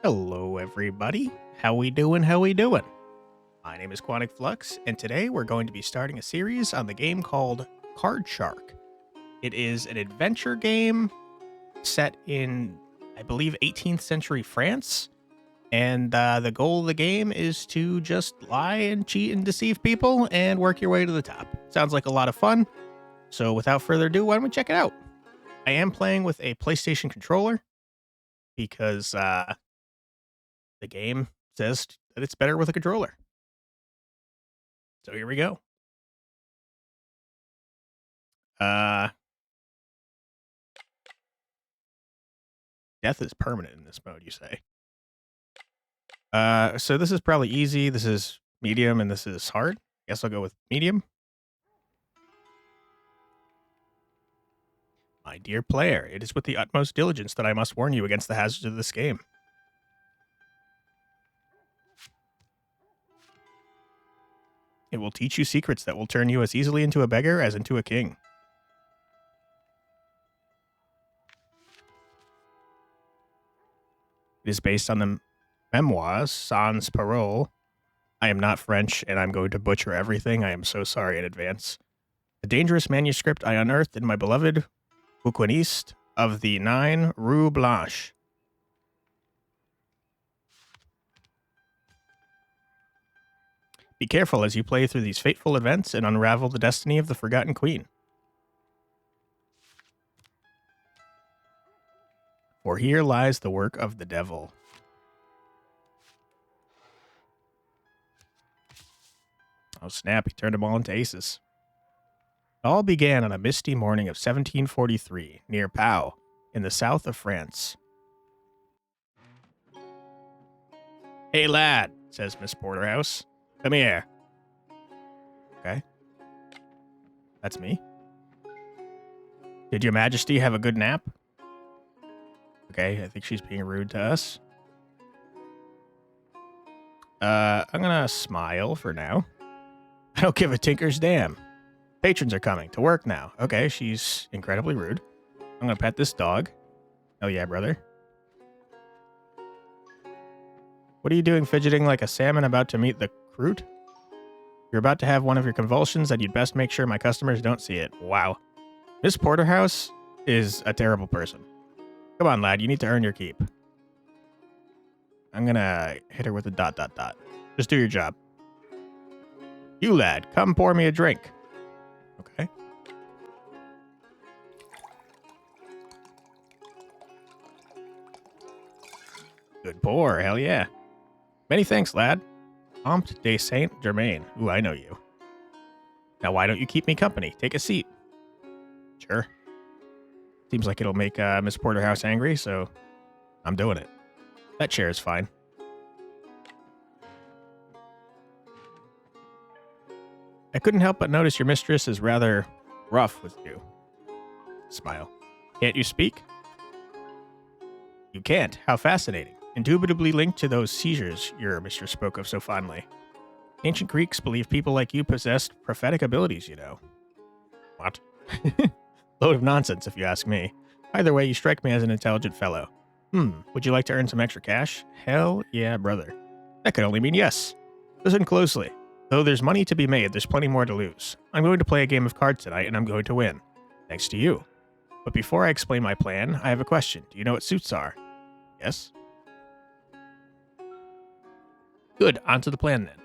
Hello, everybody. How we doing? How we doing? My name is Quantic Flux, and today we're going to be starting a series on the game called Card Shark. It is an adventure game set in, I believe, 18th century France, and the goal of the game is to just lie and cheat and deceive people and work your way to the top. Sounds like a lot of fun, so without further ado, why don't we check it out? I am playing with a PlayStation controller because the game says that it's better with a controller. So here we go. Uh, Death is permanent in this mode, you say. So this is probably easy. This is medium, and this is hard. Guess I'll go with medium. My dear player, it is with the utmost diligence that I must warn you against the hazards of this game. It will teach you secrets that will turn you as easily into a beggar as into a king. It is based on the memoirs Sans Parole. I am not French, and I'm going to butcher everything. I am so sorry in advance. A dangerous manuscript I unearthed in my beloved bouquiniste of the 9 Rue Blanche. Be careful as you play through these fateful events and unravel the destiny of the Forgotten Queen. For here lies the work of the devil. Oh snap, he turned them all into aces. It all began on a misty morning of 1743 near Pau, in the south of France. Hey lad, says Miss Porterhouse. Come here. Okay. That's me. Did your majesty have a good nap? Okay, I think she's being rude to us. I'm gonna smile for now. I don't give a tinker's damn. Patrons are coming to work now. Okay, she's incredibly rude. I'm gonna pet this dog. Oh yeah, brother. What are you doing fidgeting like a salmon about to meet the croûte? You're about to have one of your convulsions, and you'd best make sure my customers don't see it. Wow. Miss Porterhouse is a terrible person. Come on, lad, you need to earn your keep. I'm gonna hit her with a ... Just do your job. You, lad, come pour me a drink. Okay. Good pour, hell yeah. Many thanks, lad. Comte de Saint Germain. Ooh, I know you. Now, why don't you keep me company? Take a seat. Sure. Seems like it'll make Miss Porterhouse angry, so I'm doing it. That chair is fine. I couldn't help but notice your mistress is rather rough with you. Smile. Can't you speak? You can't. How fascinating. Indubitably linked to those seizures your mistress spoke of so fondly. Ancient Greeks believed people like you possessed prophetic abilities, you know. What? Load of nonsense, if you ask me. Either way, you strike me as an intelligent fellow. Would you like to earn some extra cash? Hell yeah, brother. That could only mean yes. Listen closely. Though there's money to be made, there's plenty more to lose. I'm going to play a game of cards tonight, and I'm going to win. Thanks to you. But before I explain my plan, I have a question. Do you know what suits are? Yes? Good, on to the plan then.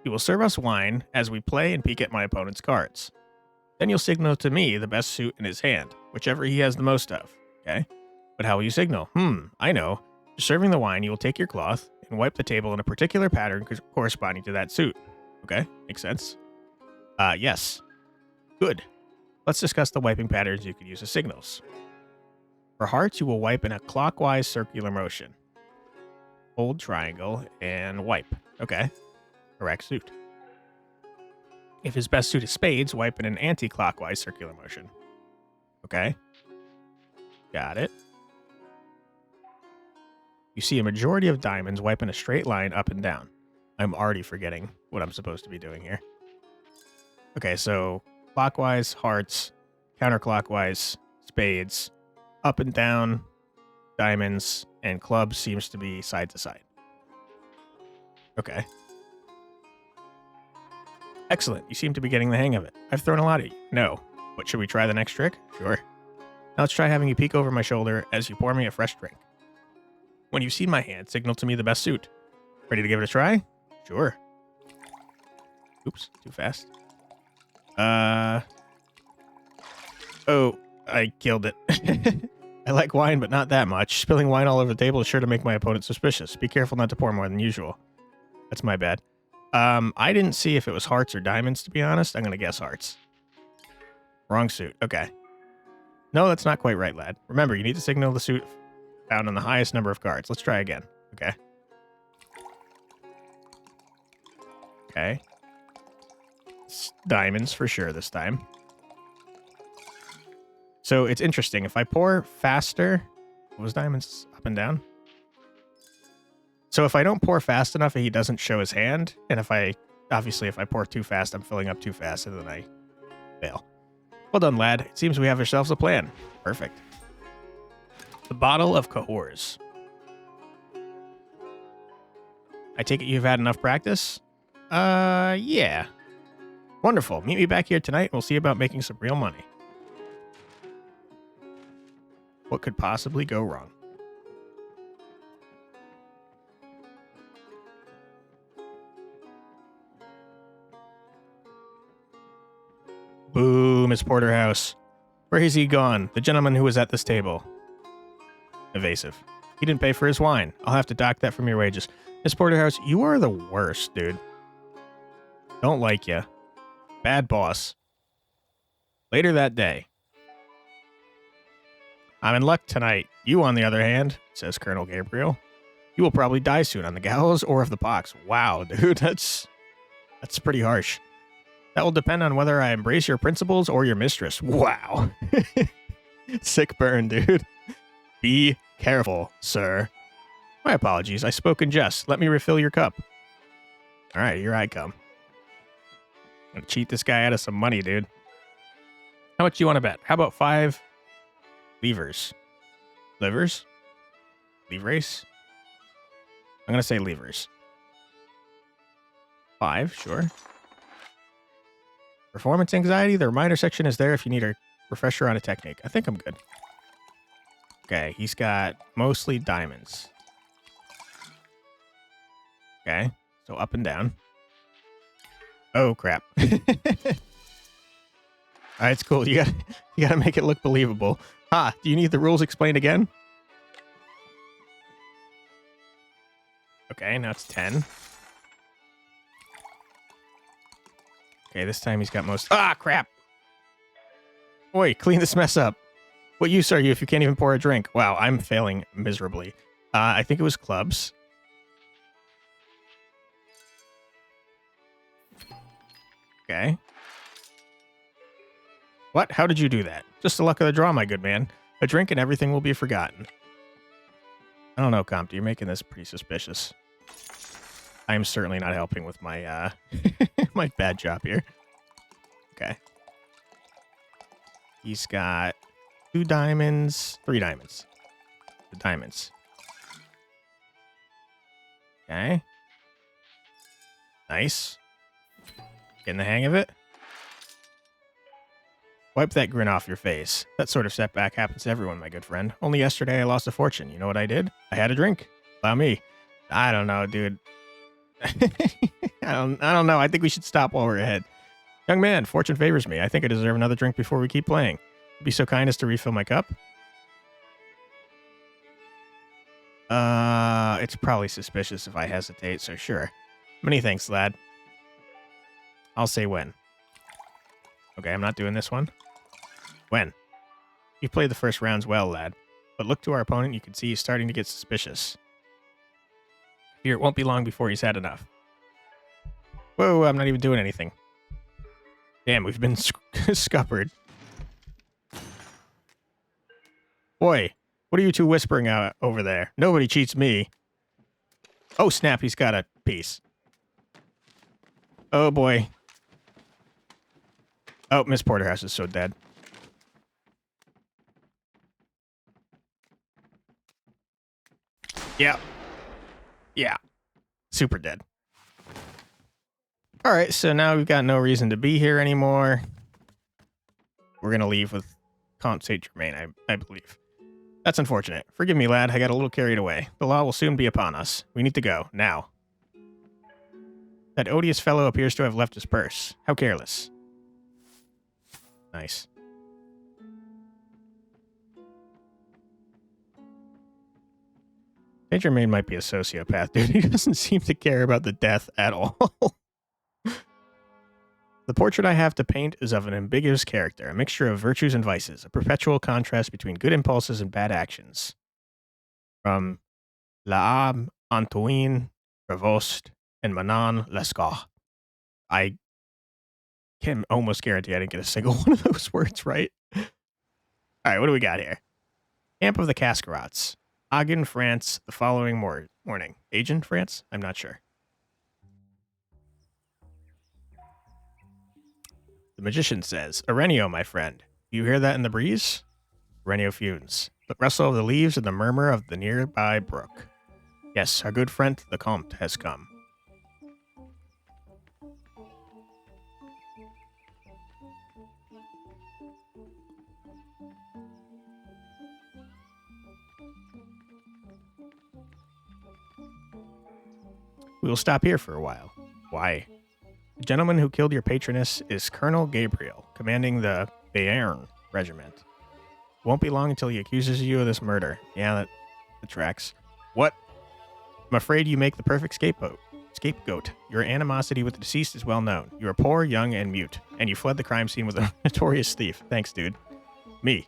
You will serve us wine as we play and peek at my opponent's cards. Then you'll signal to me the best suit in his hand, whichever he has the most of, okay? But how will you signal? I know. Serving the wine, you will take your cloth and wipe the table in a particular pattern corresponding to that suit. Okay, makes sense. Yes. Good. Let's discuss the wiping patterns you could use as signals. For hearts, you will wipe in a clockwise circular motion. Hold triangle and wipe. Okay. Correct suit. If his best suit is spades, wipe in an anti-clockwise circular motion. Okay. Got it. You see a majority of diamonds wipe in a straight line up and down. I'm already forgetting what I'm supposed to be doing here. Okay, so clockwise, hearts, counterclockwise, spades, up and down, diamonds, and clubs seems to be side to side. Okay. Excellent. You seem to be getting the hang of it. I've thrown a lot at you. No. But should we try the next trick? Sure. Now let's try having you peek over my shoulder as you pour me a fresh drink. When you've seen my hand, signal to me the best suit. Ready to give it a try? Sure. Oops, too fast. Oh, I killed it. I like wine, but not that much. Spilling wine all over the table is sure to make my opponent suspicious. Be careful not to pour more than usual. That's my bad. I didn't see if it was hearts or diamonds, to be honest. I'm going to guess hearts. Wrong suit. Okay. No, that's not quite right, lad. Remember, you need to signal the suit found on the highest number of cards. Let's try again. Okay. Okay. It's diamonds for sure this time. So it's interesting. If I pour faster... What was diamonds up and down? So if I don't pour fast enough, he doesn't show his hand. And obviously, if I pour too fast, I'm filling up too fast, and then I fail. Well done, lad. It seems we have ourselves a plan. Perfect. The bottle of Cahors. I take it you've had enough practice? Yeah. Wonderful. Meet me back here tonight, and we'll see about making some real money. What could possibly go wrong? Boo, Miss Porterhouse. Where has he gone? The gentleman who was at this table. Evasive. He didn't pay for his wine. I'll have to dock that from your wages. Miss Porterhouse, you are the worst, dude. Don't like ya. Bad boss. Later that day. I'm in luck tonight. You, on the other hand, says Colonel Gabriel, you will probably die soon on the gallows or of the pox. Wow, dude, that's pretty harsh. That will depend on whether I embrace your principles or your mistress. Wow. Sick burn, dude. Be careful, sir. My apologies. I spoke in jest. Let me refill your cup. All right, here I come. I'm gonna cheat this guy out of some money, dude. How much do you want to bet? How about 5 levers? Livers? Livres? I'm gonna say levers. 5, sure. Performance anxiety. The reminder section is there if you need a refresher on a technique. I think I'm good. Okay, he's got mostly diamonds. Okay, so up and down. Oh crap! All right, it's cool. You gotta make it look believable. Ha! Do you need the rules explained again? Okay, now it's 10. Okay, this time he's got most... Ah, crap! Oi, clean this mess up. What use are you if you can't even pour a drink? Wow, I'm failing miserably. I think it was clubs. Okay. What? How did you do that? Just the luck of the draw, my good man. A drink and everything will be forgotten. I don't know, Compton. You're making this pretty suspicious. I am certainly not helping with my my bad job here. Okay. He's got 2 diamonds, 3 diamonds. The diamonds. Okay. Nice. Getting the hang of it. Wipe that grin off your face. That sort of setback happens to everyone, my good friend. Only yesterday I lost a fortune. You know what I did? I had a drink. Allow me. I don't know, dude. I don't know. I think we should stop while we're ahead. Young man, fortune favors me. I think I deserve another drink before we keep playing. Be so kind as to refill my cup. It's probably suspicious if I hesitate, so sure. Many thanks, lad. I'll say when. Okay, I'm not doing this one. When? You played the first rounds well, lad. But look to our opponent, you can see he's starting to get suspicious. Here, it won't be long before he's had enough. Whoa, I'm not even doing anything. Damn, we've been scuppered. Boy, what are you two whispering out over there? Nobody cheats me. Oh, snap, he's got a piece. Oh, boy. Oh, Miss Porterhouse is so dead. Yeah. Yeah. Super dead. All right, so now we've got no reason to be here anymore. We're going to leave with Comte Saint Germain, I believe. That's unfortunate. Forgive me, lad. I got a little carried away. The law will soon be upon us. We need to go, now. That odious fellow appears to have left his purse. How careless. Nice. Saint Germain might be a sociopath, dude. He doesn't seem to care about the death at all. The portrait I have to paint is of an ambiguous character, a mixture of virtues and vices, a perpetual contrast between good impulses and bad actions. From L'Abbé Antoine Prévost and Manon Lescaut. I can almost guarantee I didn't get a single one of those words right. All right, what do we got here? Camp of the Cascarats. Agen, France, the following morning. Agen, France? I'm not sure. The magician says, Aurelio, my friend, do you hear that in the breeze? Aurelio fumes. The rustle of the leaves and the murmur of the nearby brook. Yes, our good friend, the Comte, has come. We will stop here for a while. Why? The gentleman who killed your patroness is Colonel Gabriel, commanding the Béarn regiment. It won't be long until he accuses you of this murder. Yeah, that tracks. What? I'm afraid you make the perfect scapegoat. Your animosity with the deceased is well known. You are poor, young, and mute, and you fled the crime scene with a notorious thief. Thanks, dude. Me.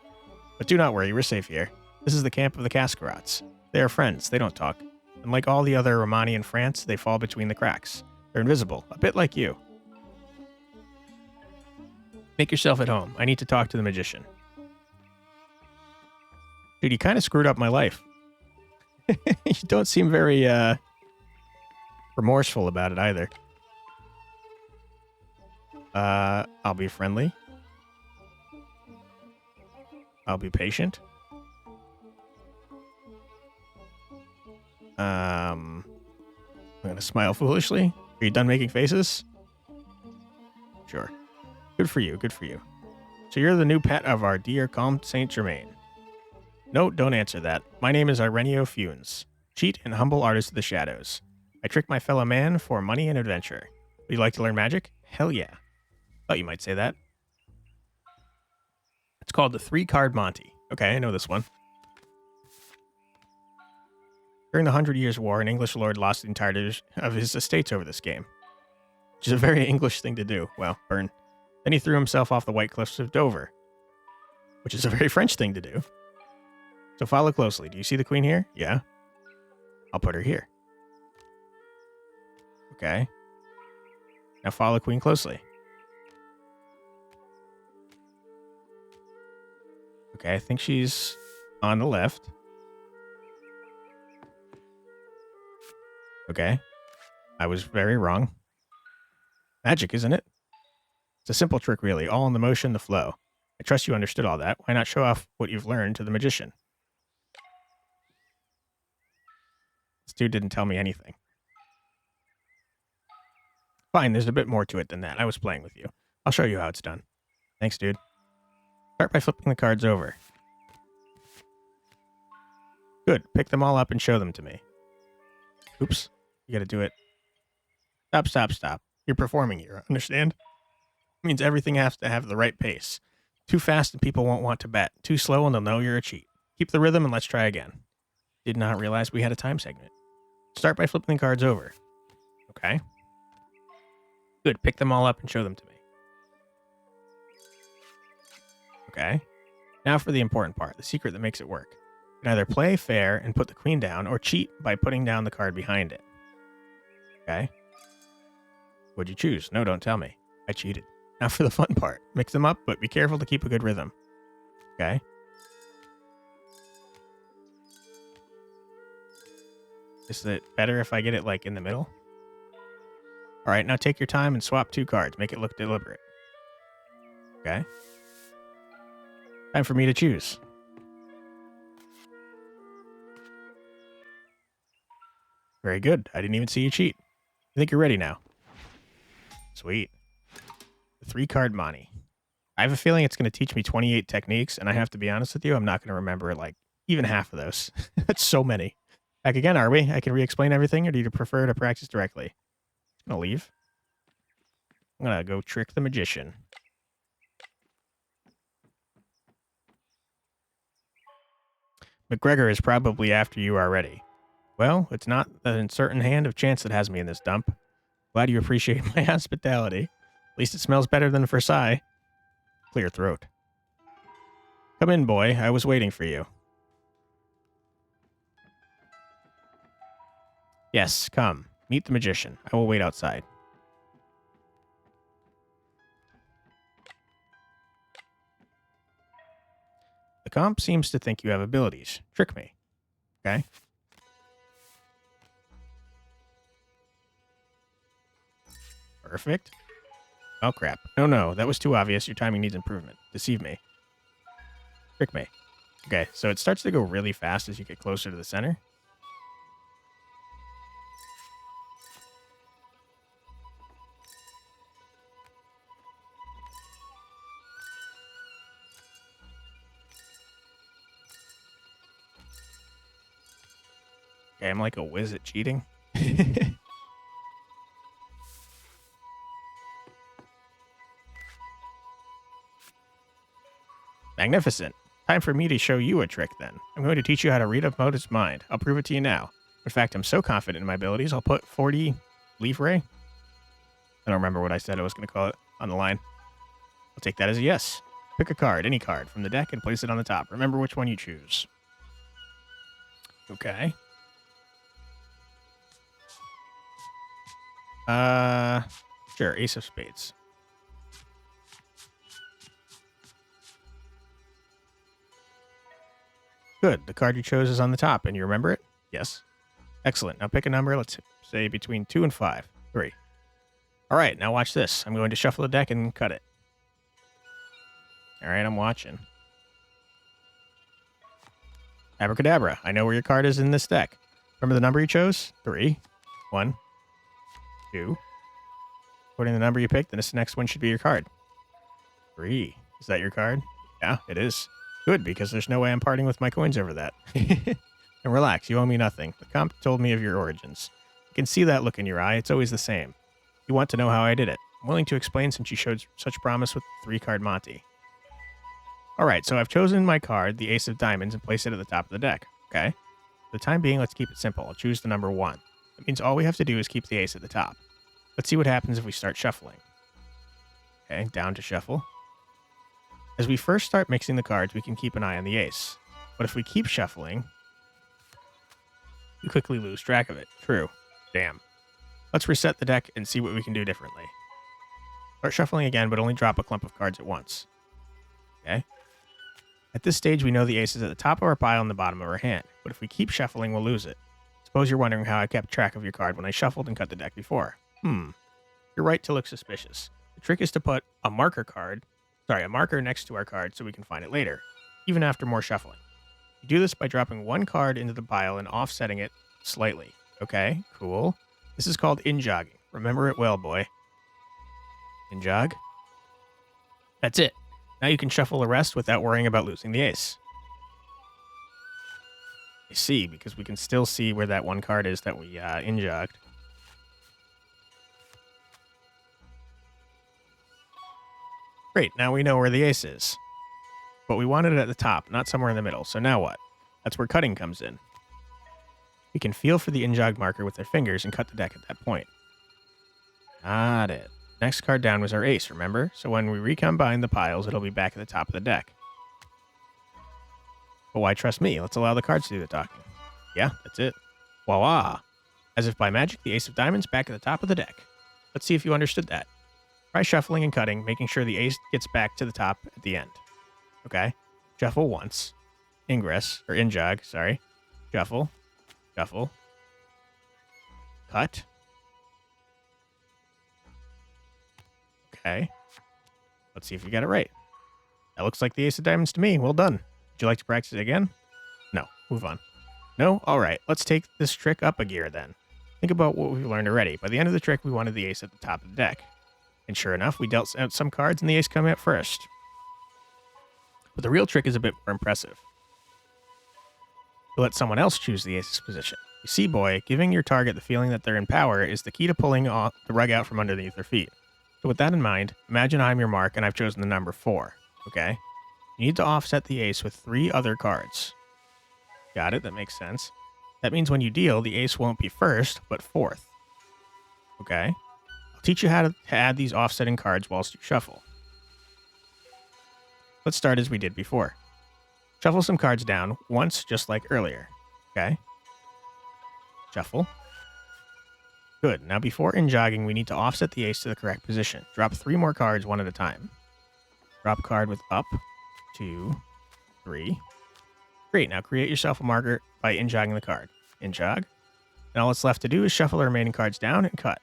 But do not worry, we're safe here. This is the camp of the Cascarats. They are friends. They don't talk. And like all the other Romani in France, they fall between the cracks. They're invisible, a bit like you. Make yourself at home. I need to talk to the magician. Dude, you kind of screwed up my life. You don't seem very remorseful about it either. I'll be friendly. I'll be patient. I'm gonna smile foolishly. Are you done making faces? Sure. Good for you, good for you. So you're the new pet of our dear Comte Saint Germain. No, don't answer that. My name is Aurelio Funes, cheat and humble artist of the shadows. I trick my fellow man for money and adventure. Would you like to learn magic? Hell yeah. Thought you might say that. It's called the 3-card Monty. Okay, I know this one. During the 100 Years' War, an English lord lost the entirety of his estates over this game, which is a very English thing to do. Well, burn. Then he threw himself off the white cliffs of Dover, which is a very French thing to do. So follow closely. Do you see the queen here? Yeah. I'll put her here. Okay. Now follow queen closely. Okay, I think she's on the left. Okay. I was very wrong. Magic, isn't it? It's a simple trick, really. All in the motion, the flow. I trust you understood all that. Why not show off what you've learned to the magician? This dude didn't tell me anything. Fine, there's a bit more to it than that. I was playing with you. I'll show you how it's done. Thanks, dude. Start by flipping the cards over. Good. Pick them all up and show them to me. Oops. You gotta do it. Stop. You're performing here, understand? It means everything has to have the right pace. Too fast and people won't want to bet. Too slow and they'll know you're a cheat. Keep the rhythm and let's try again. Did not realize we had a time segment. Start by flipping the cards over. Okay. Good. Pick them all up and show them to me. Okay. Now for the important part, the secret that makes it work. You can either play fair and put the queen down, or cheat by putting down the card behind it. Okay. What'd you choose? No, don't tell me. I cheated. Now for the fun part. Mix them up, but be careful to keep a good rhythm. Okay. Is it better if I get it like in the middle? All right, now take your time and swap 2 cards. Make it look deliberate. Okay. Time for me to choose. Very good. I didn't even see you cheat. I think you're ready now. Sweet. The 3-card Monty. I have a feeling it's going to teach me 28 techniques, and I have to be honest with you, I'm not going to remember like even half of those. That's so many. Back again, are we? I can re-explain everything, or do you prefer to practice directly? I'm going to leave. I'm going to go trick the magician. McGregor is probably after you already. Well, it's not the uncertain hand of chance that has me in this dump. Glad you appreciate my hospitality. At least it smells better than Versailles. Clear throat. Come in, boy. I was waiting for you. Yes, come. Meet the magician. I will wait outside. The comp seems to think you have abilities. Trick me. Okay? Perfect. Oh, crap. No. That was too obvious. Your timing needs improvement. Deceive me. Trick me. Okay, so it starts to go really fast as you get closer to the center. Okay, I'm like a whiz at cheating. Magnificent. Time for me to show you a trick, then. I'm going to teach you how to read a opponent's mind. I'll prove it to you now. In fact, I'm so confident in my abilities, I'll put 40 Leaf Ray. I don't remember what I said I was going to call it on the line. I'll take that as a yes. Pick a card, any card, from the deck and place it on the top. Remember which one you choose. Okay. Sure, Ace of Spades. Good. The card you chose is on the top, and you remember it? Yes. Excellent. Now pick a number. Let's say between 2 and 5. 3. All right, now watch this. I'm going to shuffle the deck and cut it. All right, I'm watching. Abracadabra. I know where your card is in this deck. Remember the number you chose? 3. 1. 2. According to the number you picked, then this next one should be your card. 3. Is that your card? Yeah, it is. Good, because there's no way I'm parting with my coins over that. And relax, you owe me nothing. The comp told me of your origins. I can see that look in your eye. It's always the same. You want to know how I did it. I'm willing to explain since you showed such promise with the 3-card Monty. Alright, so I've chosen my card, the Ace of Diamonds, and placed it at the top of the deck. Okay? For the time being, let's keep it simple. I'll choose the number 1. That means all we have to do is keep the ace at the top. Let's see what happens if we start shuffling. Okay, down to shuffle. As we first start mixing the cards, we can keep an eye on the ace. But if we keep shuffling, we quickly lose track of it. True. Damn. Let's reset the deck and see what we can do differently. Start shuffling again, but only drop a clump of cards at once. Okay? At this stage, we know the ace is at the top of our pile and the bottom of our hand. But if we keep shuffling, we'll lose it. Suppose you're wondering how I kept track of your card when I shuffled and cut the deck before. You're right to look suspicious. The trick is to put a marker next to our card so we can find it later, even after more shuffling. You do this by dropping one card into the pile and offsetting it slightly. Okay, cool. This is called in-jogging. Remember it well, boy. In-jog. That's it. Now you can shuffle the rest without worrying about losing the ace. I see, because we can still see where that one card is that we in-jogged. Great, now we know where the ace is. But we wanted it at the top, not somewhere in the middle, so now what? That's where cutting comes in. We can feel for the in-jog marker with our fingers and cut the deck at that point. Got it. Next card down was our ace, remember? So when we recombine the piles, it'll be back at the top of the deck. But why trust me? Let's allow the cards to do the talking. Yeah, that's it. Voila! As if by magic, the ace of diamonds back at the top of the deck. Let's see if you understood that. Try shuffling and cutting, making sure the ace gets back to the top at the end. Okay? Shuffle once. In-jog, sorry. Shuffle. Shuffle. Cut. Okay. Let's see if you got it right. That looks like the ace of diamonds to me. Well done. Would you like to practice it again? No. Move on. No? Alright. Let's take this trick up a gear then. Think about what we've learned already. By the end of the trick, we wanted the ace at the top of the deck. And sure enough, we dealt out some cards and the ace came out first. But the real trick is a bit more impressive. To let someone else choose the ace's position. You see, boy, giving your target the feeling that they're in power is the key to pulling the rug out from underneath their feet. So with that in mind, imagine I'm your mark and I've chosen the number 4, okay? You need to offset the ace with 3 other cards. Got it, that makes sense. That means when you deal, the ace won't be first, but 4th. Okay? I'll teach you how to add these offsetting cards whilst you shuffle. Let's start as we did before. Shuffle some cards down once, just like earlier. Okay? Shuffle. Good. Now before in jogging, we need to offset the ace to the correct position. Drop 3 more cards one at a time. Drop a card with up, 2, 3. Great. Now create yourself a marker by in-jogging the card. In-jog. And all that's left to do is shuffle the remaining cards down and cut.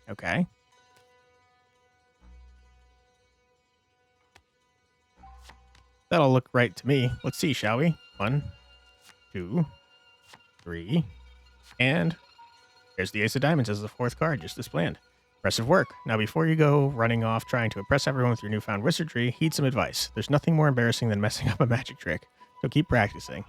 Okay. That'll look right to me. Let's see, shall we? 1, 2, 3, and there's the ace of diamonds as the 4th card, just as planned. Impressive work. Now, before you go running off trying to impress everyone with your newfound wizardry, heed some advice. There's nothing more embarrassing than messing up a magic trick, so keep practicing.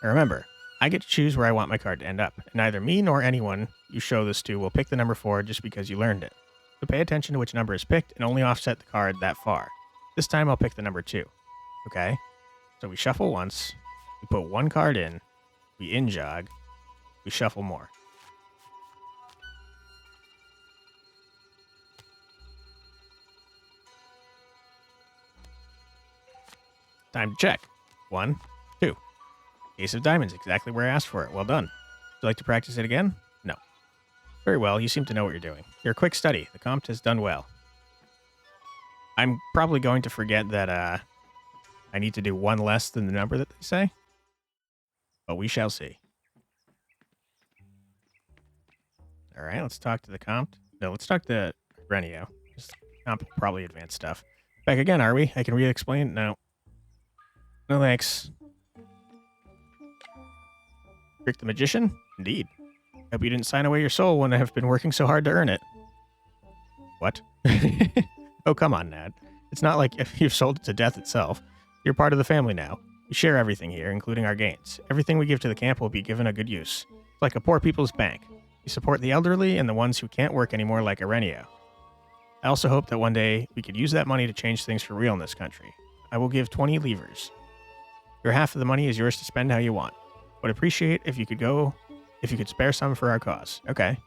And remember, I get to choose where I want my card to end up, and neither me nor anyone you show this to will pick the number 4 just because you learned it. So pay attention to which number is picked and only offset the card that far. This time I'll pick the number 2. Okay? So we shuffle once, we put 1 card in, we in-jog, we shuffle more. Time to check. 1, 2. Ace of diamonds, exactly where I asked for it. Well done. Would you like to practice it again? No. Very well, you seem to know what you're doing. You're a quick study. The comp has done well. I'm probably going to forget that I need to do 1 less than the number that they say. But we shall see. All right, let's talk to the comp. No, let's talk to Renio. This comp will probably advance stuff. Back again, are we? I can re-explain? No. No thanks. Trick the magician? Indeed. Hope you didn't sign away your soul when I have been working so hard to earn it. What? Oh, come on, Nad. It's not like if you've sold it to death itself. You're part of the family now. We share everything here, including our gains. Everything we give to the camp will be given a good use. It's like a poor people's bank. We support the elderly and the ones who can't work anymore like Arenio. I also hope that one day we could use that money to change things for real in this country. I will give 20 levers. Your half of the money is yours to spend how you want. Would appreciate if you could spare some for our cause. Okay.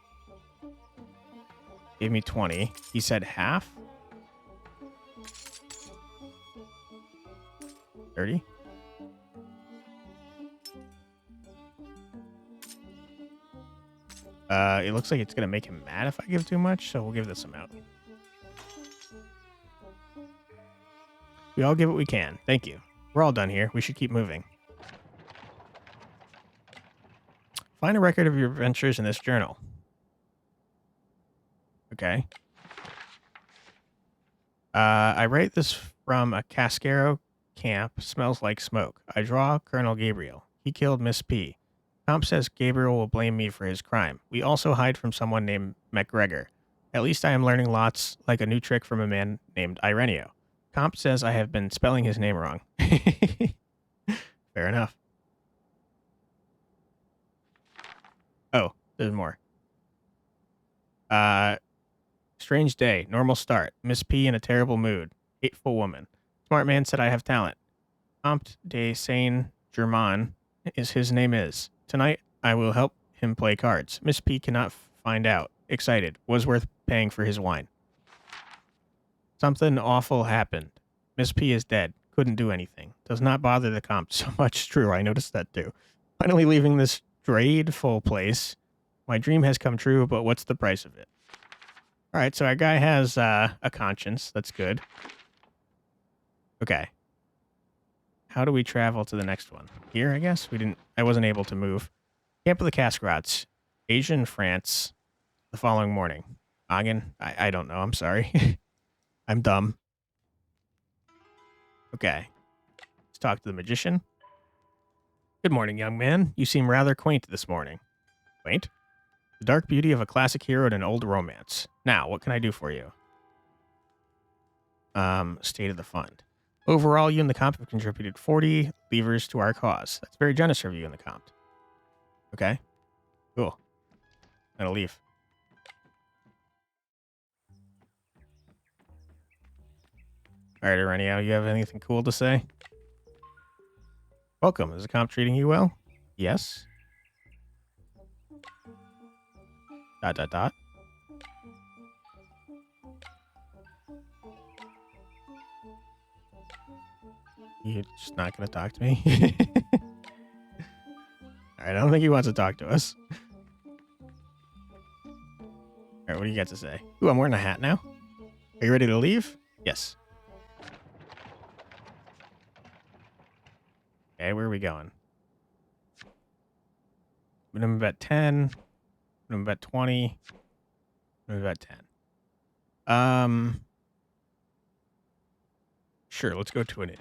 Gave me 20. He said half. 30. It looks like it's gonna make him mad if I give too much, so we'll give this amount. We all give what we can. Thank you. We're all done here. We should keep moving. Find a record of your adventures in this journal. Okay. I write this from a Cascaro camp. Smells like smoke. I draw Colonel Gabriel. He killed Miss P. Comp says Gabriel will blame me for his crime. We also hide from someone named MacGregor. At least I am learning lots, like a new trick from a man named Irenio. Comp says I have been spelling his name wrong. Fair enough. Oh, there's more. Strange day. Normal start. Miss P in a terrible mood. Hateful woman. Smart man said I have talent. Comte de Saint Germain is his name is. Tonight I will help him play cards. Miss P cannot find out. Excited. Was worth paying for his wine. Something awful happened. Miss P is dead. Couldn't do anything. Does not bother the comp so much. True, I noticed that too. Finally leaving this dreadful place. My dream has come true, but what's the price of it? All right, so our guy has a conscience. That's good. Okay. How do we travel to the next one? Here, I guess? I wasn't able to move. Camp of the Cascrots. Asian France. The following morning. Again? I don't know. I'm sorry. I'm dumb. Okay. Let's talk to the magician. Good morning, young man. You seem rather quaint this morning. Quaint? The dark beauty of a classic hero in an old romance. Now, what can I do for you? State of the fund. Overall, you and the comp have contributed 40 levers to our cause. That's very generous of you and the comp. Okay. Cool. I'm gonna leave. Alright, Arenio, you have anything cool to say? Welcome. Is the comp treating you well? Yes. ... You're just not gonna talk to me? Alright, I don't think he wants to talk to us. Alright, what do you got to say? Ooh, I'm wearing a hat now. Are you ready to leave? Yes. Okay, where are we going? Minimum bet 10. Minimum bet 20. Minimum bet 10. Sure, let's go to an inn.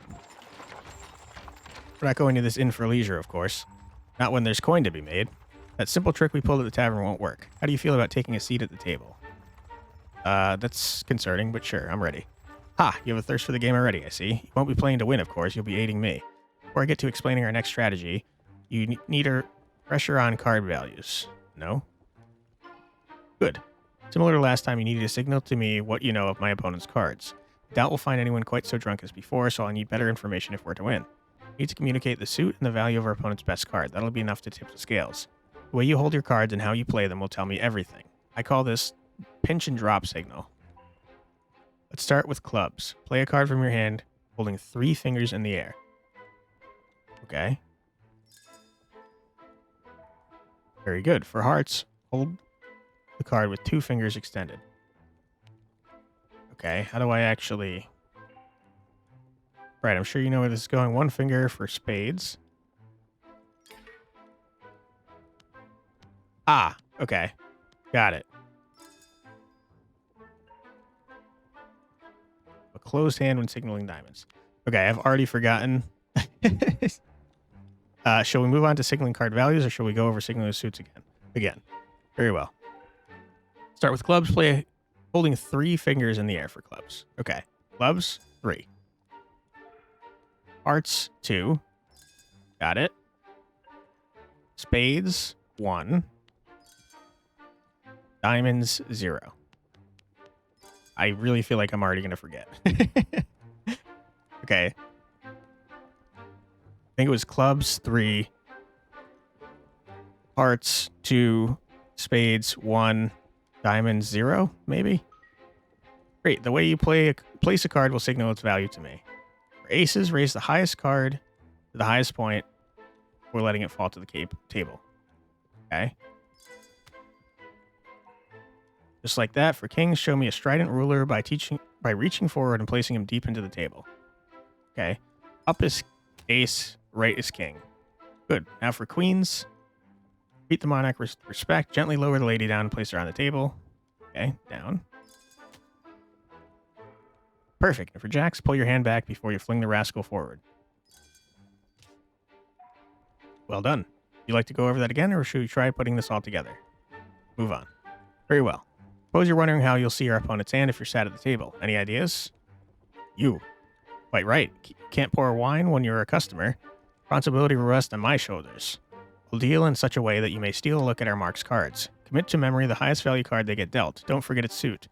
We're not going to this inn for leisure, of course. Not when there's coin to be made. That simple trick we pulled at the tavern won't work. How do you feel about taking a seat at the table? That's concerning, but sure, I'm ready. Ha, you have a thirst for the game already, I see. You won't be playing to win, of course. You'll be aiding me. Before I get to explaining our next strategy, you need a pressure on card values. No? Good. Similar to last time, you needed to signal to me what you know of my opponent's cards. I doubt we'll find anyone quite so drunk as before, so I'll need better information if we're to win. You need to communicate the suit and the value of our opponent's best card. That'll be enough to tip the scales. The way you hold your cards and how you play them will tell me everything. I call this pinch and drop signal. Let's start with clubs. Play a card from your hand, holding 3 fingers in the air. Okay. Very good. For hearts, hold the card with 2 fingers extended. Okay, how do I actually... Right, I'm sure you know where this is going. 1 finger for spades. Ah, okay. Got it. A closed hand when signaling diamonds. Okay, I've already forgotten. Shall we move on to signaling card values, or shall we go over signaling suits again? Again. Very well. Start with clubs. Play holding 3 fingers in the air for clubs. Okay. Clubs, 3. Hearts, 2. Got it. Spades, 1. Diamonds, 0. I really feel like I'm already going to forget. Okay. I think it was clubs, 3. Hearts, 2. Spades, 1. Diamonds, 0, maybe? Great. The way you place a card will signal its value to me. For aces, raise the highest card to the highest point. We're letting it fall to the table. Okay. Just like that, for kings, show me a strident ruler by reaching forward and placing him deep into the table. Okay. Up is ace, right is king. Good. Now for queens, treat the monarch with respect. Gently lower the lady down and place her on the table. Okay, down. Perfect. And for jacks, pull your hand back before you fling the rascal forward. Well done. You like to go over that again, or should we try putting this all together? Move on. Very well. Suppose you're wondering how you'll see your opponent's hand if you're sat at the table. Any ideas? You. Quite right. Can't pour wine when you're a customer. Responsibility will rest on my shoulders. We'll deal in such a way that you may steal a look at our mark's cards. Commit to memory the highest value card they get dealt. Don't forget its suit.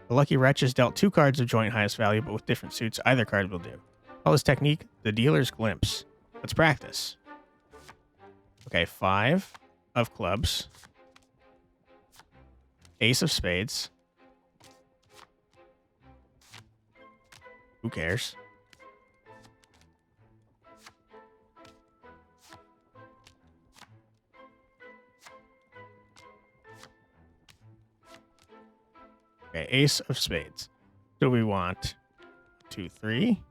The lucky wretch is dealt 2 cards of joint highest value, but with different suits. Either card will do. Call this technique the dealer's glimpse. Let's practice. Okay, 5 of clubs. Ace of spades. Who cares? Okay, ace of spades. So we want 2, 3.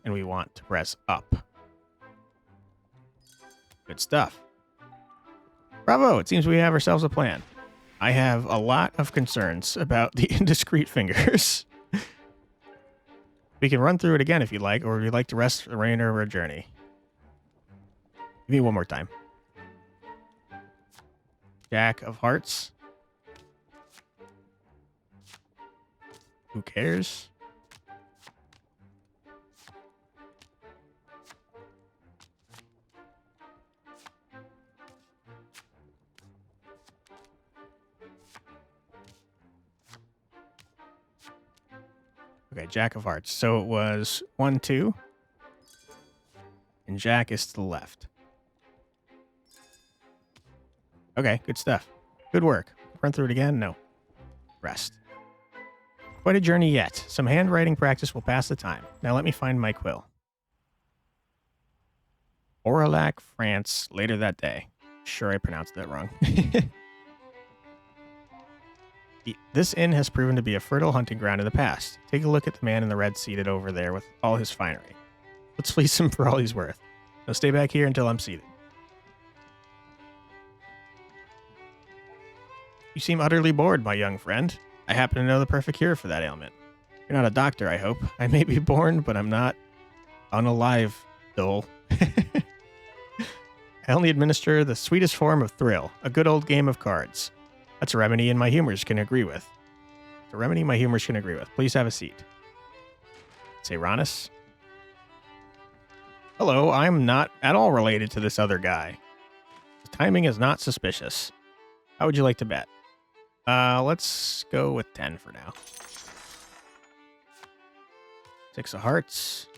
And we want to press up. Good stuff. Bravo! It seems we have ourselves a plan. I have a lot of concerns about the indiscreet fingers. We can run through it again if you like, or would you like to rest the remainder of our journey? Give me one more time. Jack of hearts. Who cares? Okay, Jack of hearts. So it was 1, 2. And Jack is to the left. Okay, good stuff. Good work. Run through it again? No. Rest. Quite a journey yet. Some handwriting practice will pass the time. Now let me find my quill. Aurillac, France, later that day. Sure, I pronounced that wrong. This inn has proven to be a fertile hunting ground in the past. Take a look at the man in the red seated over there with all his finery. Let's fleece him for all he's worth. Now stay back here until I'm seated. You seem utterly bored, my young friend. I happen to know the perfect cure for that ailment. You're not a doctor, I hope. I may be born, but I'm not unalive, dull. I only administer the sweetest form of thrill, a good old game of cards. That's a remedy and my humors can agree with. It's a remedy my humors can agree with. Please have a seat. Say Ronus. Hello, I'm not at all related to this other guy. The timing is not suspicious. How would you like to bet? Let's go with 10 for now. 6 of hearts.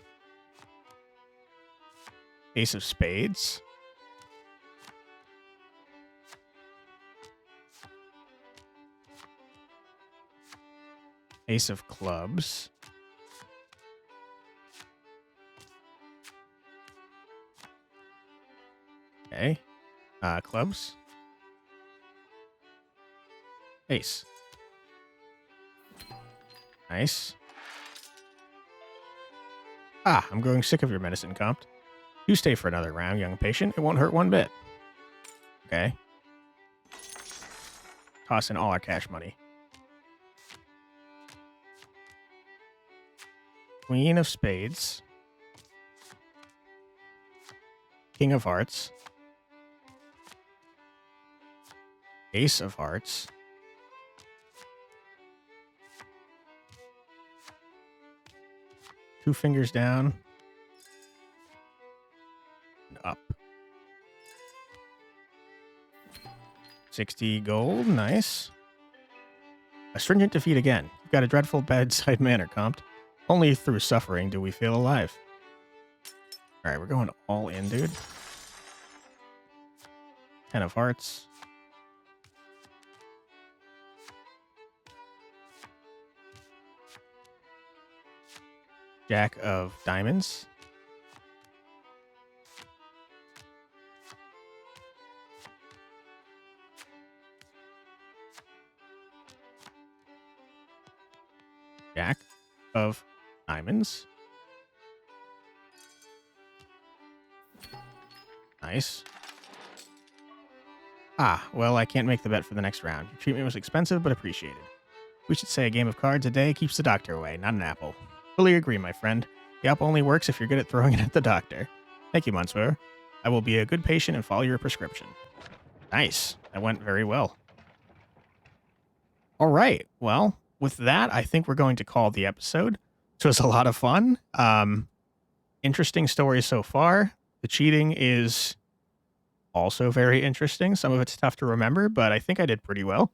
Ace of spades. Ace of clubs. Okay. Clubs. Ace. Nice. Ah, I'm growing sick of your medicine, Comte. You stay for another round, young patient. It won't hurt one bit. Okay. Toss in all our cash money. Queen of spades. King of hearts. Ace of hearts. Two fingers down. And up. 60 gold. Nice. A stringent defeat again. You've got a dreadful bedside manner, Comte. Only through suffering do we feel alive. Alright, we're going all in, dude. 10 of hearts. Jack of diamonds. Jack of diamonds. Nice. Ah, well, I can't make the bet for the next round. Your treatment was expensive, but appreciated. We should say a game of cards a day keeps the doctor away, not an apple. Fully agree, my friend. The apple only works if you're good at throwing it at the doctor. Thank you, Monsieur. I will be a good patient and follow your prescription. Nice. That went very well. All right. Well, with that, I think we're going to call the episode. This was a lot of fun. Interesting story so far. The cheating is also very interesting. Some of it's tough to remember, but I think I did pretty well.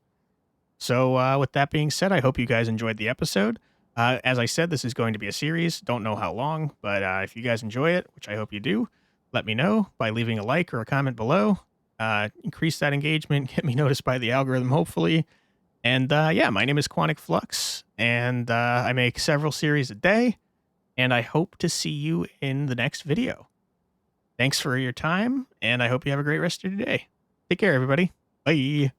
So with that being said, I hope you guys enjoyed the episode. As I said, this is going to be a series. Don't know how long, but if you guys enjoy it, which I hope you do, let me know by leaving a like or a comment below. Increase that engagement, get me noticed by the algorithm, hopefully. And yeah, my name is Quantic Flux, and I make several series a day, and I hope to see you in the next video. Thanks for your time, and I hope you have a great rest of your day. Take care, everybody. Bye.